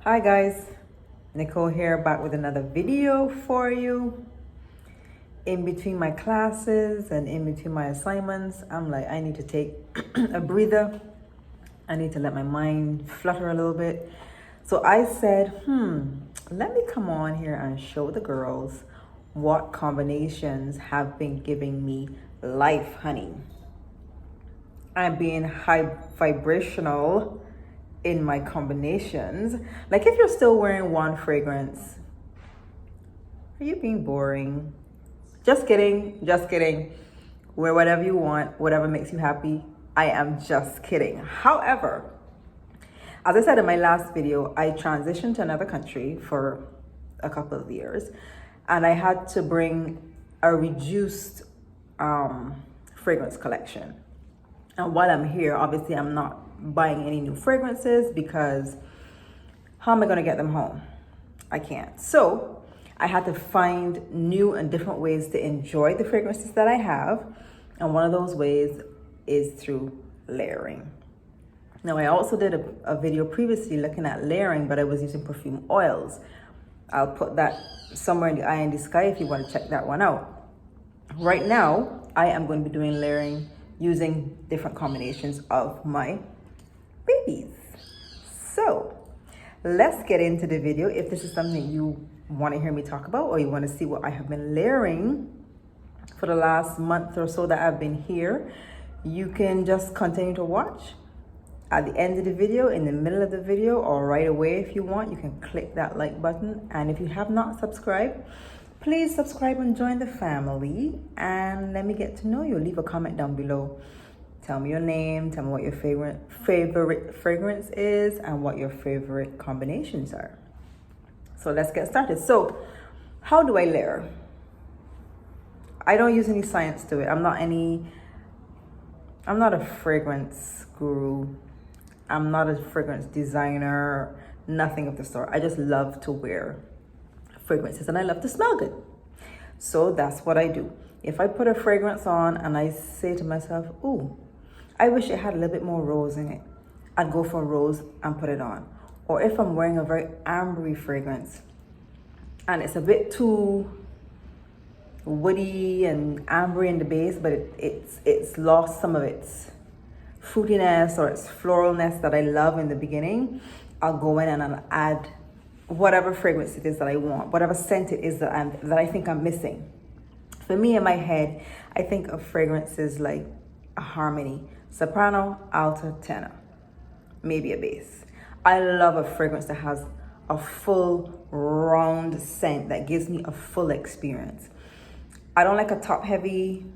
Hi guys, Nicole here, back with another video for you. In between my classes and in between my assignments, I'm like, I need to take a breather. I need to let my mind flutter a little bit. So I said, let me come on here and show the girls what combinations have been giving me life, honey. I'm being high vibrational in my combinations. Like if you're still wearing one fragrance, are you being boring? Just kidding, just kidding. Wear whatever you want, whatever makes you happy. I am just kidding. However, as I said in my last video, I transitioned to another country for a couple of years and I had to bring a reduced fragrance collection. And while I'm here, obviously I'm not buying any new fragrances because how am I going to get them home? I can't. So I had to find new and different ways to enjoy the fragrances that I have. And one of those ways is through layering. Now, I also did a video previously looking at layering, but I was using perfume oils. I'll put that somewhere in the eye in the sky if you want to check that one out. Right now, I am going to be doing layering using different combinations of my babies. So let's get into the video. If this is something you want to hear me talk about or you want to see what I have been layering for the last month or so that I've been here, you can just continue to watch. At the end of the video, in the middle of the video, or right away if you want, you can click that like button. And if you have not subscribed, please subscribe and join the family and let me get to know you. Leave a comment down below. Tell me your name, tell me what your favorite fragrance is and what your favorite combinations are. So let's get started. So how do I layer? I don't use any science to it. I'm not a fragrance guru. I'm not a fragrance designer, nothing of the sort. I just love to wear fragrances and I love to smell good. So that's what I do. If I put a fragrance on and I say to myself, ooh, I wish it had a little bit more rose in it, I'd go for rose and put it on. Or if I'm wearing a very ambery fragrance and it's a bit too woody and ambery in the base, but it's lost some of its fruitiness or its floralness that I love in the beginning, I'll go in and I'll add whatever fragrance it is that I want, whatever scent it is that I think I'm missing. For me, in my head, I think of fragrances like a harmony, soprano, alto, tenor, maybe a bass. I love a fragrance that has a full round scent that gives me a full experience. I don't like a top heavy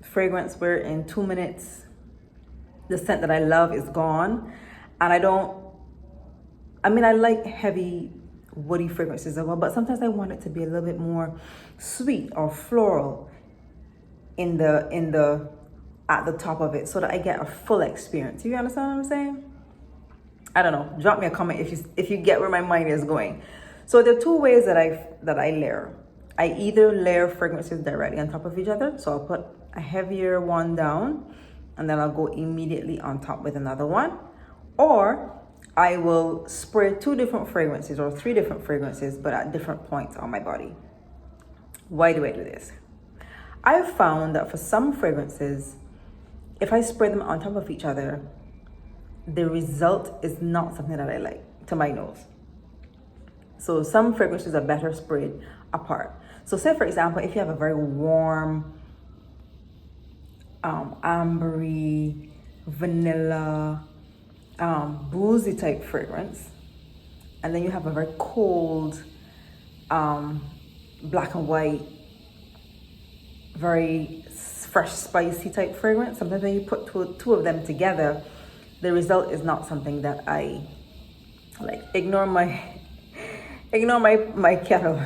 fragrance where in 2 minutes the scent that I love is gone. And I like heavy woody fragrances as well, but sometimes I want it to be a little bit more sweet or floral at the top of it so that I get a full experience. You understand what I'm saying? I don't know. Drop me a comment if you get where my mind is going. So there are two ways that I layer. I either layer fragrances directly on top of each other. So I'll put a heavier one down and then I'll go immediately on top with another one. Or I will spray 2 different fragrances or 3 different fragrances, but at different points on my body. Why do I do this? I've found that for some fragrances, if I spray them on top of each other, the result is not something that I like to my nose. So some fragrances are better sprayed apart. So say for example, if you have a very warm, ambery, vanilla, boozy type fragrance, and then you have a very cold, black and white, very fresh, spicy type fragrance. Sometimes when you put two of them together, the result is not something that I like. Ignore my kettle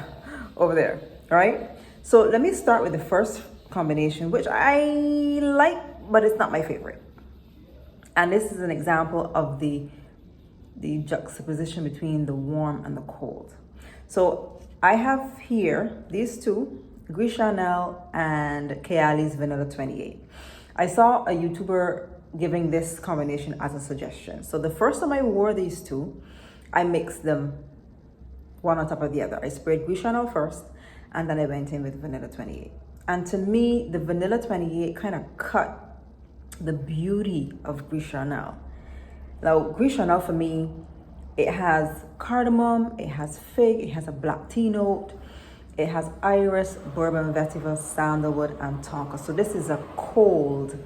over there, right? So let me start with the first combination, which I like, but it's not my favorite. And this is an example of the juxtaposition between the warm and the cold. So I have here these two, Gris Charnel and Kayali's Vanilla 28. I saw a YouTuber giving this combination as a suggestion. So the first time I wore these two, I mixed them one on top of the other. I sprayed Gris Charnel first, and then I went in with Vanilla 28. And to me, the Vanilla 28 kind of cut the beauty of Gris Charnel. Now, Gris Charnel for me, it has cardamom, it has fig, it has a black tea note, it has iris, bourbon vetiver, sandalwood, and tonka. So this is a cold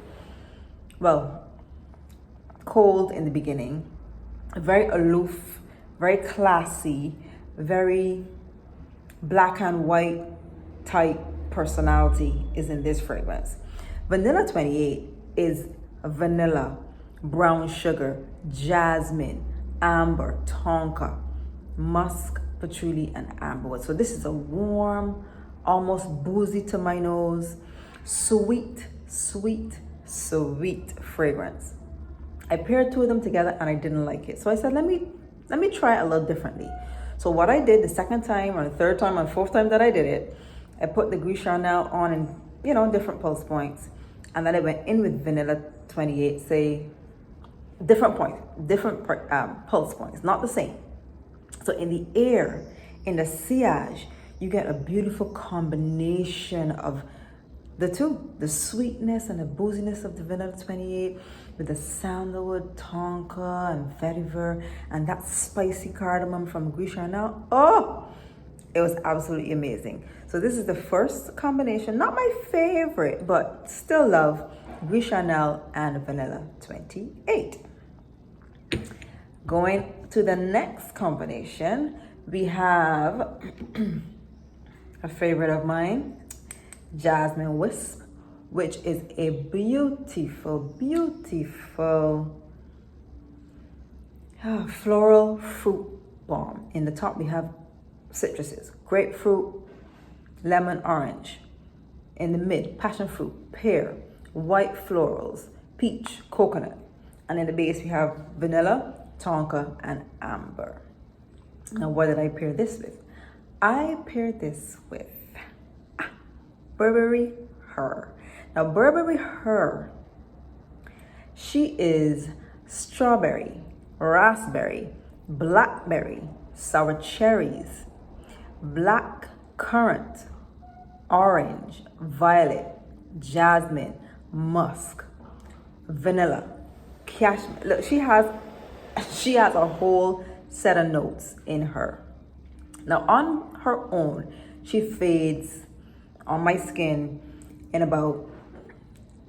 in the beginning, very aloof, very classy, very black and white type personality is in this fragrance. Vanilla 28 is vanilla, brown sugar, jasmine, amber, tonka, musk, patchouli, and amberwood. So this is a warm, almost boozy to my nose, sweet fragrance. I paired two of them together and I didn't like it. So I said, let me try it a little differently. So what I did the second time or the third time or the fourth time that I did it, I put the Gris Charnel on in, different pulse points. And then I went in with Vanilla 28, say, different pulse points, not the same. So in the air, in the sillage, you get a beautiful combination of the two, the sweetness and the booziness of the Vanilla 28 with the sandalwood, tonka, and vetiver, and that spicy cardamom from Gris Charnel. Oh, it was absolutely amazing. So this is the first combination, not my favorite, but still love Gris Charnel and Vanilla 28. Going to the next combination, we have a favorite of mine, Jasmin Wisp, which is a beautiful floral fruit bomb. In the top, we have citruses, grapefruit, lemon, orange. In the mid, passion fruit, pear, white florals, peach, coconut. And in the base, we have vanilla, tonka, and amber. Now, what did I pair this with? I paired this with Burberry Her. Now, Burberry Her, she is strawberry, raspberry, blackberry, sour cherries, black currant, orange, violet, jasmine, musk, vanilla, cashmere. Look, she has a whole set of notes in her. Now, on her own, she fades on my skin in about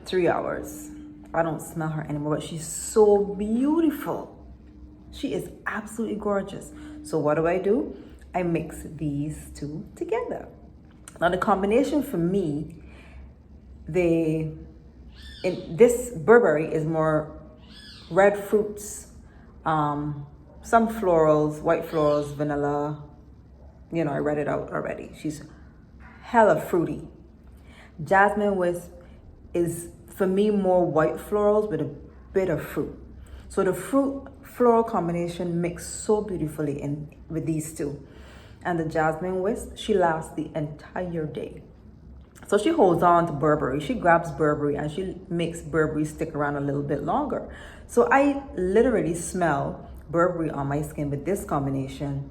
3 hours. I don't smell her anymore, but she's so beautiful. She is absolutely gorgeous. So what do? I mix these two together. Now the combination for me, this Burberry is more red fruits, some florals, white florals, vanilla. I read it out already. She's hella fruity. Jasmin Wisp is, for me, more white florals with a bit of fruit. So the fruit floral combination mixed so beautifully in with these two. And the Jasmin Wisp, she lasts the entire day. So she holds on to Burberry. She grabs Burberry and she makes Burberry stick around a little bit longer. So I literally smell Burberry on my skin with this combination,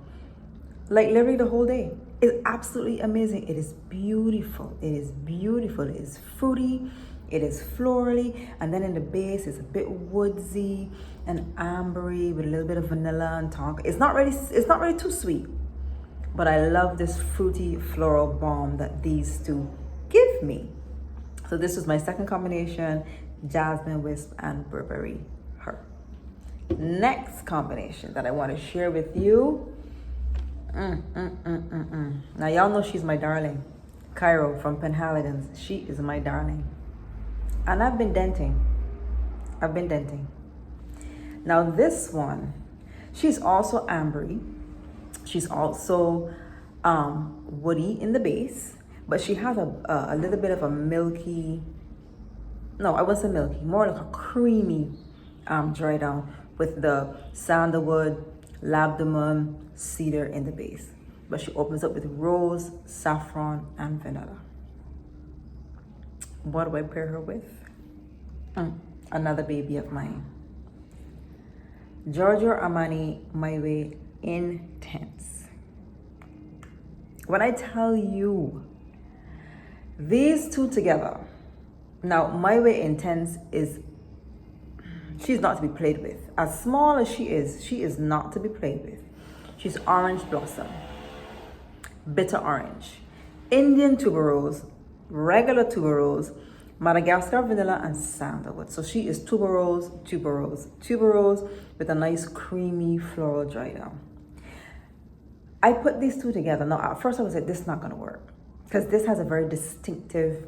like literally the whole day. It's absolutely amazing. It is beautiful. It is beautiful. It is fruity. It is florally. And then in the base, it's a bit woodsy and ambery with a little bit of vanilla and tonka. It's not really too sweet. But I love this fruity floral balm that these two give me. So this was my second combination, Jasmin Wisp and Burberry Her. Next combination that I want to share with you. Now y'all know she's my darling. Cairo from Penhaligon's. She is my darling. And I've been denting. Now this one, she's also ambery. She's also woody in the base, but she has a little bit of a milky, no, I wouldn't say milky, more like a creamy dry down with the sandalwood, labdanum, cedar in the base. But she opens up with rose, saffron, and vanilla. What do I pair her with? Another baby of mine. Giorgio Armani My Way intense. When I tell you these two together, now My Way Intense she's not to be played with. As small as she is not to be played with. She's orange blossom, bitter orange, Indian tuberose, regular tuberose, Madagascar vanilla, and sandalwood. So she is tuberose, tuberose, tuberose with a nice creamy floral dry down. I put these two together. Now, at first I was like, this is not going to work because this has a very distinctive,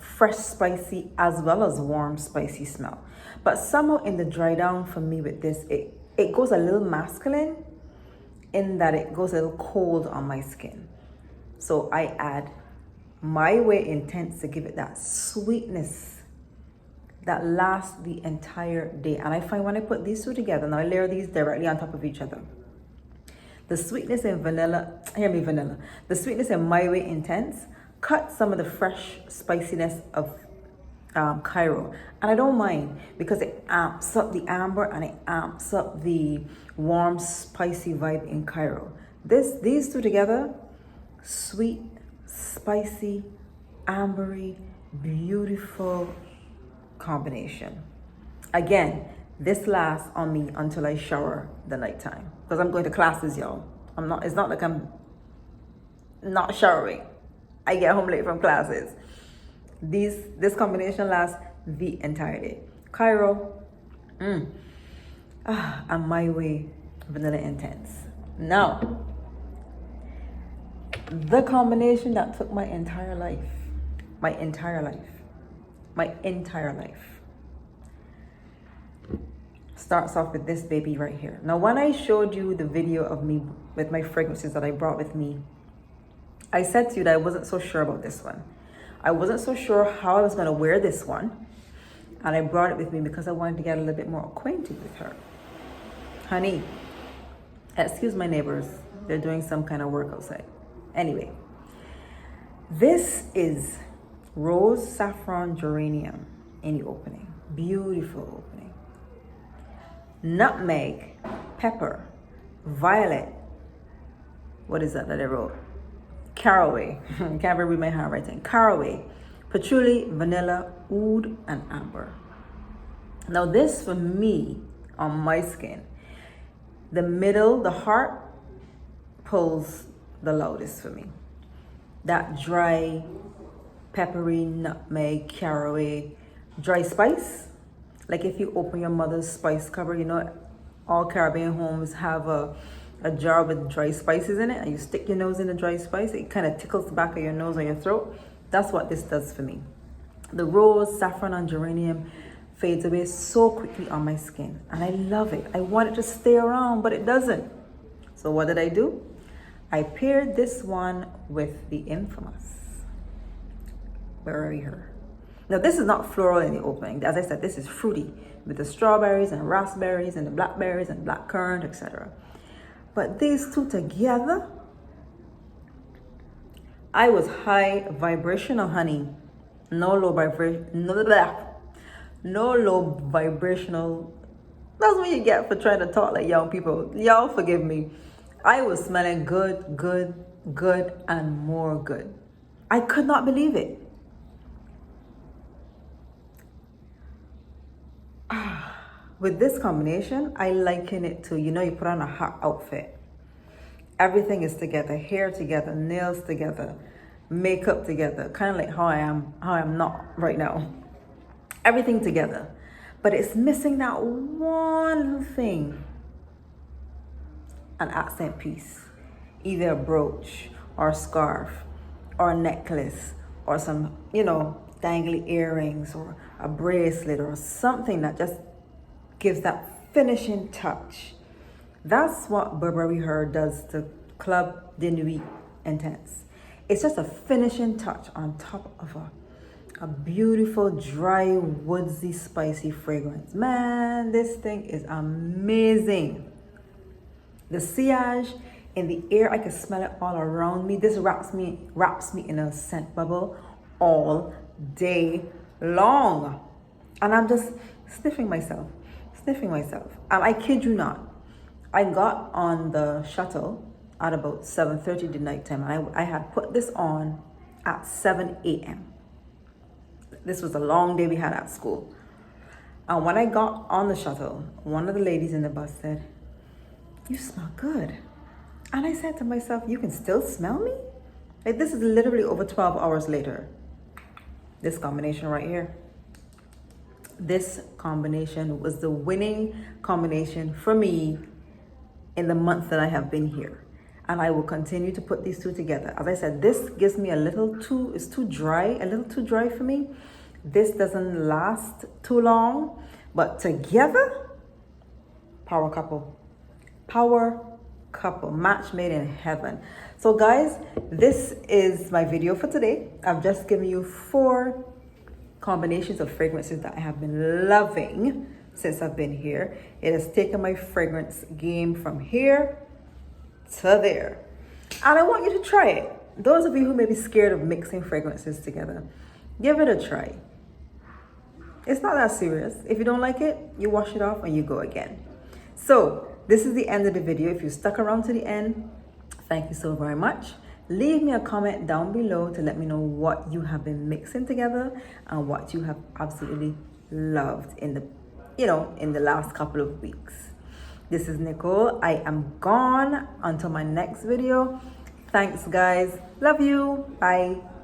fresh, spicy, as well as warm, spicy smell. But somehow in the dry down for me with this, it goes a little masculine in that it goes a little cold on my skin. So I add My Way Intense to give it that sweetness that lasts the entire day. And I find when I put these two together, now I layer these directly on top of each other. The sweetness in the sweetness in My Way Intense cut some of the fresh spiciness of Cairo. And I don't mind because it amps up the amber and it amps up the warm, spicy vibe in Cairo. These two together, sweet, spicy, ambery, beautiful combination. Again, this lasts on me until I shower the nighttime because I'm going to classes, y'all. It's not like I'm not showering. I get home late from classes. This combination lasts the entire day. Cairo, and My Way Vanilla Intense. Now, the combination that took my entire life, starts off with this baby right here. Now, when I showed you the video of me with my fragrances that I brought with me, I said to you that I wasn't so sure about this one. I wasn't so sure how I was going to wear this one. And I brought it with me because I wanted to get a little bit more acquainted with her. Honey, excuse my neighbors. They're doing some kind of work outside. Anyway, this is Rose Saffron Geranium in the opening. Beautiful opening. Nutmeg, pepper, violet. What is that I wrote? Caraway. Can't read my handwriting. Caraway, patchouli, vanilla, oud, and amber. Now this for me, on my skin, the middle, the heart, pulls the loudest for me. That dry, peppery, nutmeg, caraway, dry spice. Like if you open your mother's spice cupboard, you know, all Caribbean homes have a jar with dry spices in it, and you stick your nose in the dry spice. It kind of tickles the back of your nose or your throat. That's what this does for me. The rose, saffron, and geranium fades away so quickly on my skin, and I love it. I want it to stay around, but it doesn't. So what did I do? I paired this one with the infamous Burberry Her. Now this is not floral in the opening. As I said, this is fruity with the strawberries and raspberries and the blackberries and blackcurrant, etc. But these two together, I was high vibrational, honey. No low vibrational. That's what you get for trying to talk like young people. Y'all forgive me. I was smelling good, good, good, and more good. I could not believe it. With this combination, I liken it to, you know, you put on a hot outfit. Everything is together, hair together, nails together, makeup together, kind of like how I'm not right now. Everything together. But it's missing that one little thing. An accent piece. Either a brooch or a scarf or a necklace or some, you know, dangly earrings or a bracelet or something that just gives that finishing touch. That's what Burberry Her does to Club de Nuit Intense. It's just a finishing touch on top of a beautiful, dry, woodsy, spicy fragrance. Man, this thing is amazing. The sillage in the air, I can smell it all around me. This wraps me in a scent bubble all day long. And I'm just sniffing myself. And I kid you not, I got on the shuttle at about 7:30 the night time. I had put this on at 7 a.m. This was a long day we had at school. And when I got on the shuttle, one of the ladies in the bus said, "You smell good." And I said to myself, "You can still smell me?" Like, this is literally over 12 hours later. This combination right here. This combination was the winning combination for me in the month that I have been here. And I will continue to put these two together. As I said, this gives me it's too dry, a little too dry for me. This doesn't last too long, but together, power couple. Power couple, match made in heaven. So guys, this is my video for today. I've just given you 4 combinations of fragrances that I have been loving since I've been here. It has taken my fragrance game from here to there. And I want you to try it. Those of you who may be scared of mixing fragrances together, give it a try. It's not that serious. If you don't like it, you wash it off and you go again. So this is the end of the video. If you stuck around to the end, thank you so very much. Leave me a comment down below to let me know what you have been mixing together and what you have absolutely loved in the last couple of weeks. This is Nicole. I am gone until my next video. Thanks guys. Love you. Bye.